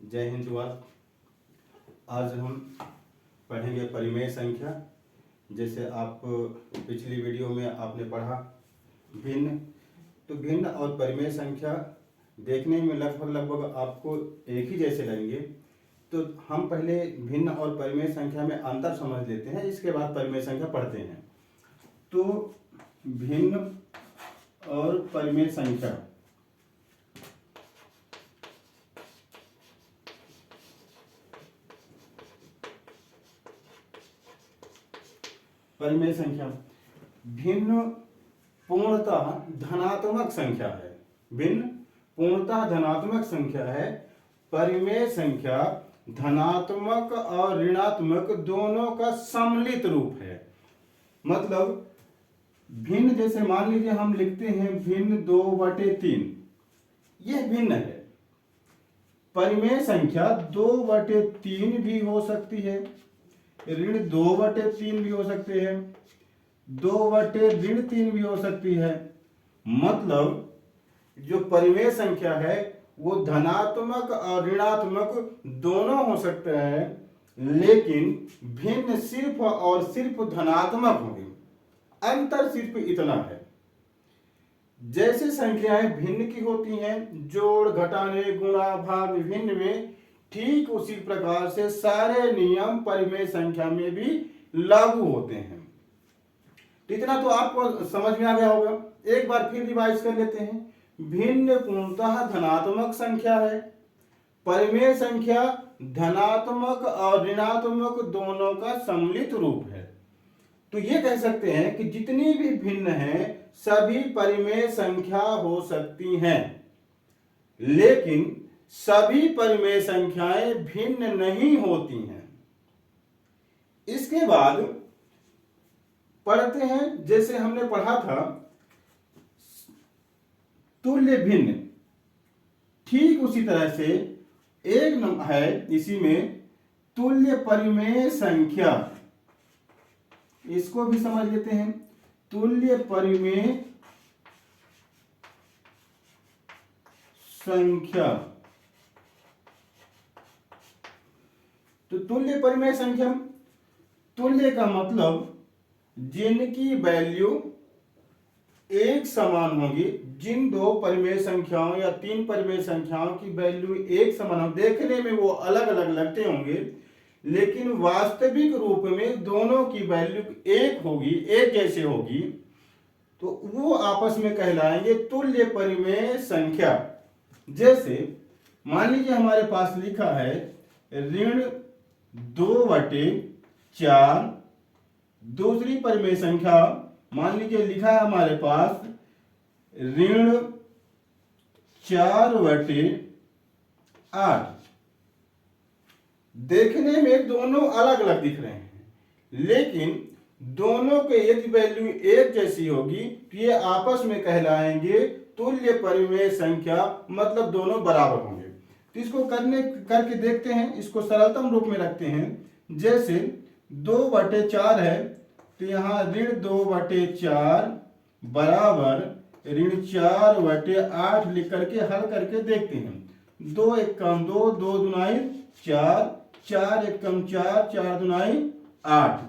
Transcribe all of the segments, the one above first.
जय हिंद युवा। आज हम पढ़ेंगे परिमेय संख्या। जैसे आप पिछली वीडियो में आपने पढ़ा भिन्न, तो भिन्न और परिमेय संख्या देखने में लगभग आपको एक ही जैसे लगेंगे। तो हम पहले भिन्न और परिमेय संख्या में अंतर समझ लेते हैं, इसके बाद परिमेय संख्या पढ़ते हैं। तो भिन्न और परिमेय संख्या, परिमेय संख्या भिन्न पूर्णतः धनात्मक संख्या है। भिन्न पूर्णतः धनात्मक संख्या है। परिमेय संख्या धनात्मक और ऋणात्मक दोनों का सम्मिलित रूप है। मतलब भिन्न, जैसे मान लीजिए हम लिखते हैं भिन्न 2/3, यह भिन्न है। परिमेय संख्या 2/3 भी हो सकती है, ऋण 2/3 भी हो सकते हैं, 2/3 भी हो सकती है। मतलब जो परिमेय संख्या है वो धनात्मक और ऋणात्मक दोनों हो सकता है, लेकिन भिन्न सिर्फ और सिर्फ धनात्मक होगी। अंतर सिर्फ इतना है, जैसे संख्याएं भिन्न की होती हैं, जोड़ घटाने गुणा भाग विभिन्न में, ठीक उसी प्रकार से सारे नियम परिमेय संख्या में भी लागू होते हैं। इतना तो आपको समझ में आ गया होगा। एक बार फिर रिवाइज कर लेते हैं। भिन्न पूर्णतः धनात्मक संख्या है। परिमेय संख्या धनात्मक और ऋणात्मक दोनों का सम्मिलित रूप है। तो ये कह सकते हैं कि जितनी भी भिन्न हैं सभी परिमेय संख्या हो सकती हैं, लेकिन सभी परिमेय संख्याएं भिन्न नहीं होती हैं। इसके बाद पढ़ते हैं, जैसे हमने पढ़ा था तुल्य भिन्न, ठीक उसी तरह से एक नंबर है इसी में तुल्य परिमेय संख्या। इसको भी समझ लेते हैं। तुल्य परिमेय संख्या, तो तुल्य परिमेय संख्या, तुल्य का मतलब जिनकी वैल्यू एक समान होगी। जिन दो परिमेय संख्याओं या तीन परिमेय संख्याओं की वैल्यू एक समान हो, देखने में वो अलग अलग लगते होंगे, लेकिन वास्तविक रूप में दोनों की वैल्यू एक होगी, एक जैसे होगी, तो वो आपस में कहलाएंगे तुल्य परिमेय संख्या। जैसे मान लीजिए हमारे पास लिखा है ऋण 2/4। दूसरी परिमेय संख्या मान लीजिए लिखा है हमारे पास ऋण 4/8। देखने में दोनों अलग अलग दिख रहे हैं, लेकिन दोनों के यदि वैल्यू एक जैसी होगी तो ये आपस में कहलाएंगे तुल्य परिमेय संख्या, मतलब दोनों बराबर होंगे। तो इसको करके देखते हैं। इसको सरलतम रूप में रखते हैं। जैसे 2/4 है, तो यहाँ ऋण 2/4 बराबर ऋण 4/8 लिख करके हल करके देखते हैं। 2 एकम 2, 2 दुनाई 4, 4 एकम 4, 4 दुनाई 8,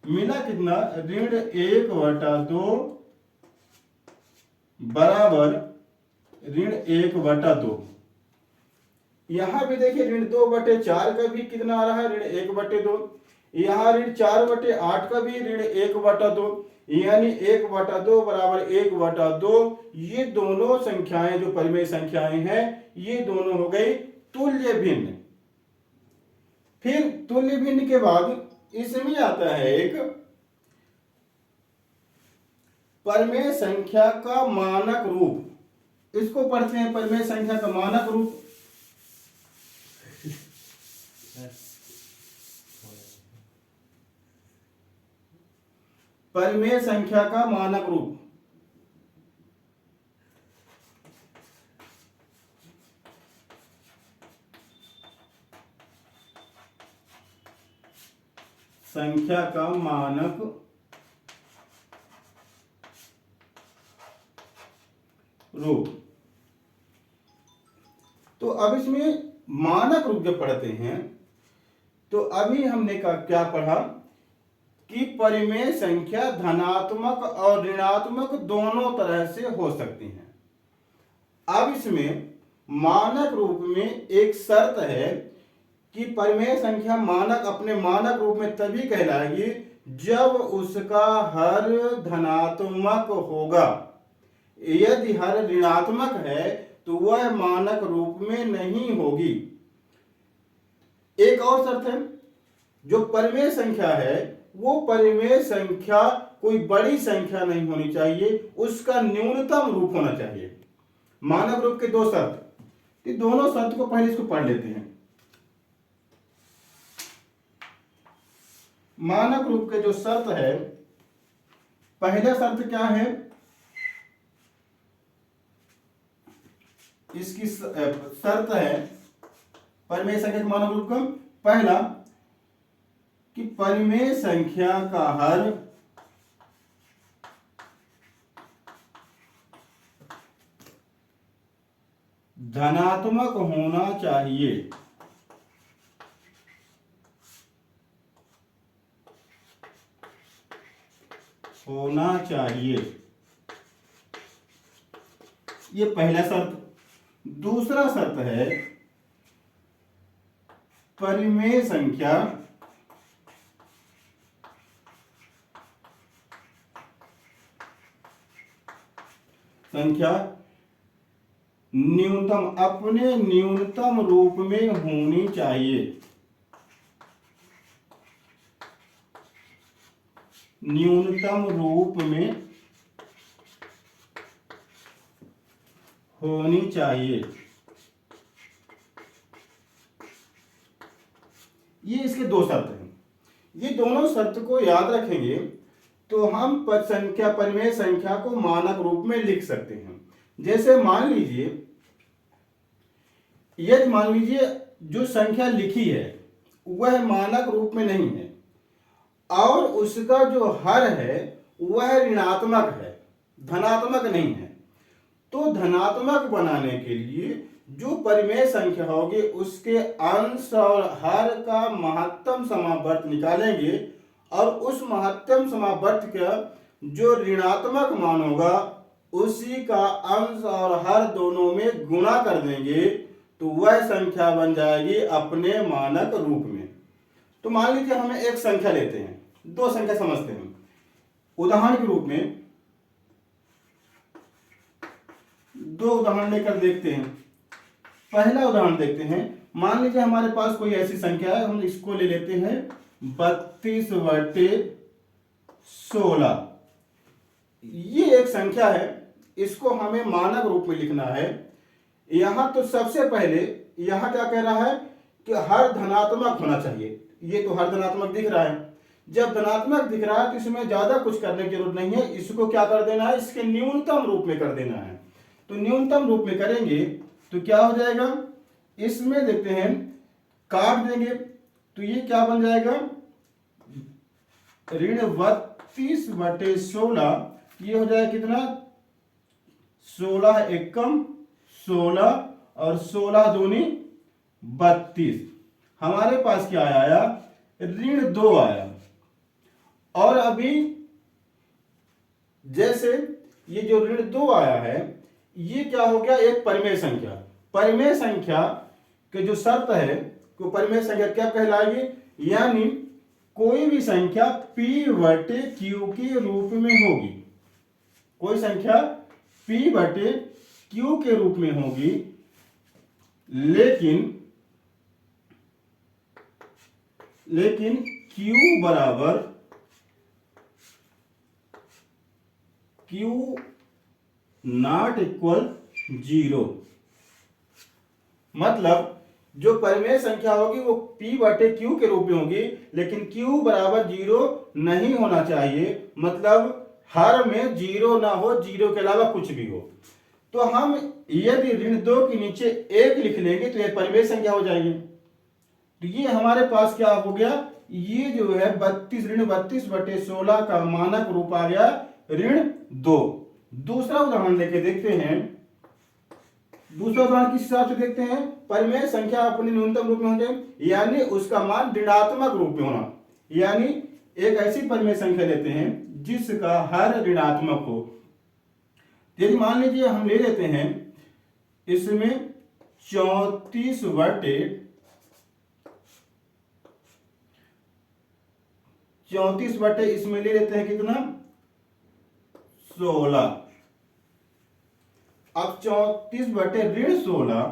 मिला कितना? ऋण 1/2 बराबर ऋण 1/2। यहां भी देखिए ऋण 2/4 का भी कितना आ रहा है? ऋण 1/2। यहां ऋण 4/8 का भी ऋण 1/2, यानी 1/2 बराबर 1/2। ये दोनों संख्याएं जो परिमेय संख्याएं हैं, ये दोनों हो गई तुल्य भिन्न। फिर तुल्य भिन्न के बाद इसमें आता है एक परिमेय संख्या का मानक रूप। इसको पढ़ते हैं, परिमेय संख्या का मानक रूप। परिमेय संख्या का मानक रूप, संख्या का मानक रूप। तो अब इसमें मानक रूप जब पढ़ते हैं तो अभी हमने क्या पढ़ा कि परिमेय संख्या धनात्मक और ऋणात्मक दोनों तरह से हो सकती है। अब इसमें मानक रूप में एक शर्त है कि परिमेय संख्या मानक अपने मानक रूप में तभी कहलाएगी जब उसका हर धनात्मक होगा। यदि हर ऋणात्मक है तो वह मानक रूप में नहीं होगी। एक और शर्त है, जो परिमेय संख्या है वो परिमेय संख्या कोई बड़ी संख्या नहीं होनी चाहिए, उसका न्यूनतम रूप होना चाहिए। मानक रूप के दो शर्त, दोनों शर्त को पहले इसको पढ़ लेते हैं। मानक रूप के जो शर्त है, पहला शर्त क्या है, इसकी शर्त है परिमेय संख्या के मानक रूप का पहला कि परिमेय संख्या का हर धनात्मक होना चाहिए। होना चाहिए, ये पहला शर्त। दूसरा शर्त है परिमेय संख्या न्यूनतम अपने न्यूनतम रूप में होनी चाहिए। न्यूनतम रूप में होनी चाहिए। ये इसके दो शर्त हैं। ये दोनों शर्त को याद रखेंगे तो हम परिमेय संख्या को मानक रूप में लिख सकते हैं। जैसे मान लीजिए, यदि मान लीजिए जो संख्या लिखी है वह मानक रूप में नहीं है और उसका जो हर है वह ऋणात्मक है, धनात्मक नहीं है, तो धनात्मक बनाने के लिए जो परिमेय संख्या होगी उसके अंश और हर का महत्तम समावर्त निकालेंगे और उस महत्तम समावर्त का जो ऋणात्मक मान होगा उसी का अंश और हर दोनों में गुणा कर देंगे तो वह संख्या बन जाएगी अपने मानक रूप में। तो मान लीजिए हमें एक संख्या लेते हैं, दो संख्या समझते हैं। उदाहरण के रूप में दो उदाहरण लेकर देखते हैं। पहला उदाहरण देखते हैं, मान लीजिए हमारे पास कोई ऐसी संख्या है, हम इसको ले लेते हैं 32/16। ये एक संख्या है, इसको हमें मानक रूप में लिखना है। यहां तो सबसे पहले यहां क्या कह रहा है कि हर धनात्मक होना चाहिए। ये तो हर धनात्मक दिख रहा है। जब धनात्मक दिख रहा है तो इसमें ज्यादा कुछ करने की जरूरत नहीं है, इसको क्या कर देना है, इसके न्यूनतम रूप में कर देना है। तो न्यूनतम रूप में करेंगे तो क्या हो जाएगा, इसमें देखते हैं काट देंगे तो ये क्या बन जाएगा, ऋण 32/16। ये हो जाएगा कितना, 16 एकम 16 और 16 दूनी 32। हमारे पास क्या आया, ऋण 2 आया। और अभी जैसे ये जो ऋण 2 आया है ये क्या हो गया, एक परिमेय संख्या। परिमेय संख्या के जो शर्त है वो परिमेय संख्या क्या कहलाएगी, यानी कोई भी संख्या P/Q के रूप में होगी। कोई संख्या P/Q के रूप में होगी, लेकिन Q बराबर Q ≠ 0। मतलब जो परिमेय संख्या होगी वो P/Q के रूप में होगी, लेकिन Q बराबर 0 नहीं होना चाहिए। मतलब हर में 0 ना हो, 0 के अलावा कुछ भी हो। तो हम यदि ऋण 2 के नीचे 1 लिख लेंगे तो यह परिमेय संख्या हो जाएगी। तो ये हमारे पास क्या हो गया, ये जो है ऋण 32/16 का मानक रूप आ गया ऋण 2। दूसरा उदाहरण लेके देखते हैं। दूसरा उदाहरण किस हिसाब से देखते हैं, परिमेय संख्या अपने न्यूनतम रूप में हो जाए, यानी उसका मान ऋणात्मक रूप में होना, यानी एक ऐसी परिमेय संख्या लेते हैं जिसका हर ऋणात्मक हो। यदि मान लीजिए हम ले लेते हैं इसमें 34 बटे 34 बटे इसमें ले लेते हैं कितना 16। अब 34 बटे ऋण 16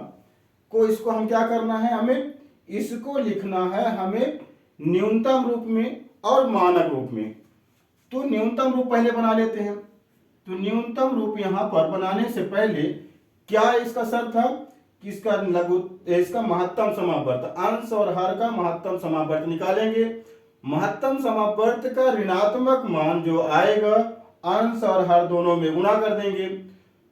को इसको हम क्या करना है, हमें इसको लिखना है हमें न्यूनतम रूप में और मानक रूप में। तो न्यूनतम रूप पहले बना लेते हैं। तो न्यूनतम रूप यहां पर बनाने से पहले क्या इसका शर्त था कि इसका महत्तम समावर्त, अंश और हर का महत्तम समावर्त निकालेंगे। महत्तम समावर्त का ऋणात्मक मान जो आएगा अंश और हर दोनों में गुणा कर देंगे,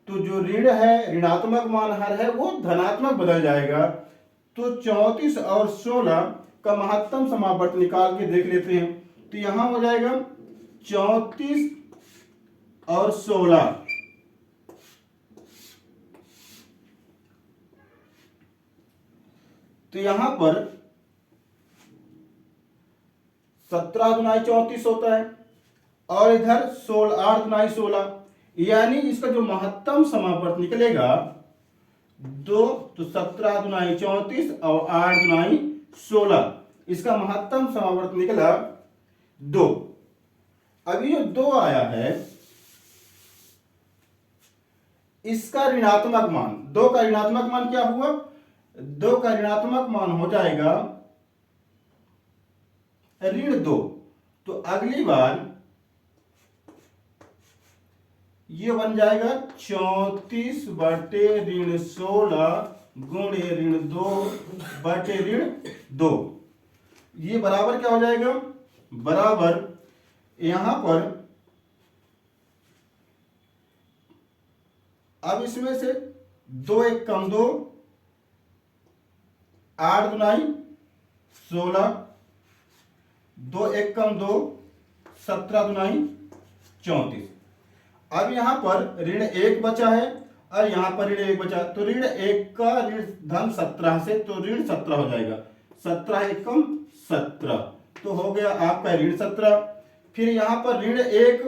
तो जो ऋण है ऋणात्मक मान हर है वो धनात्मक बदल जाएगा। तो 34 और 16 का महत्तम समावर्त निकाल के देख लेते हैं। तो यहां हो जाएगा 34 और 16, तो यहां पर 17 दुनाई 34 होता है और इधर 8 दुनाई 16, यानी इसका जो महत्तम समावर्त निकलेगा 2, तो 17 दुनाई 34 और 8 दुनाई 16, इसका महत्तम समावर्त निकला 2। अभी जो 2 आया है इसका ऋणात्मक मान, 2 का ऋणात्मक मान क्या हुआ, 2 का ऋणात्मक मान हो जाएगा ऋण 2। तो अगली बार ये बन जाएगा 34 बटे ऋण 16 गुणे ऋण 2 बटे ऋण 2। ये बराबर क्या हो जाएगा, बराबर यहां पर अब इसमें से 2 एक कम 2, 8 दुनाई 16, 2 एक कम 2, 17 दुनाई 34। अब यहां पर ऋण 1 बचा है और यहां पर ऋण 1 बचा, तो ऋण 1 का ऋण धन 17 से, तो ऋण 17 हो जाएगा। 17 एकम 17, तो हो गया आपका ऋण 17। फिर यहां पर ऋण 1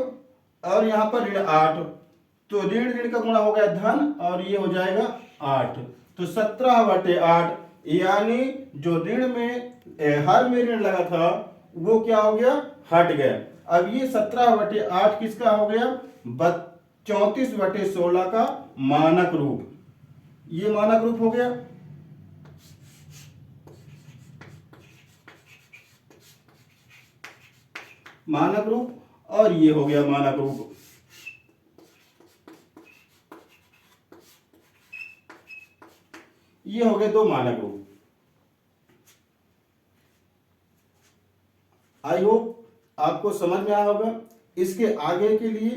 और यहां पर ऋण 8, तो ऋण ऋण का गुणा हो गया धन और ये हो जाएगा 8। तो 17 बटे 8, यानी जो ऋण में हर में ऋण लगा था वो क्या हो गया, हट गया। अब ये 17 बटे 8 किसका हो गया, 34 बटे 16 का मानक रूप। ये मानक रूप हो गया। मानक रूप और ये हो गया मानक रूप। ये हो गए 2 मानक रूप। आई होप आपको समझ में आया होगा। इसके आगे के लिए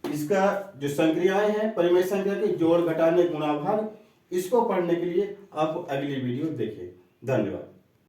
इसका जो संक्रियाएं हैं परिमेय संख्या के जोड़ घटाने गुणा भाग, इसको पढ़ने के लिए आप अगली वीडियो देखें। धन्यवाद।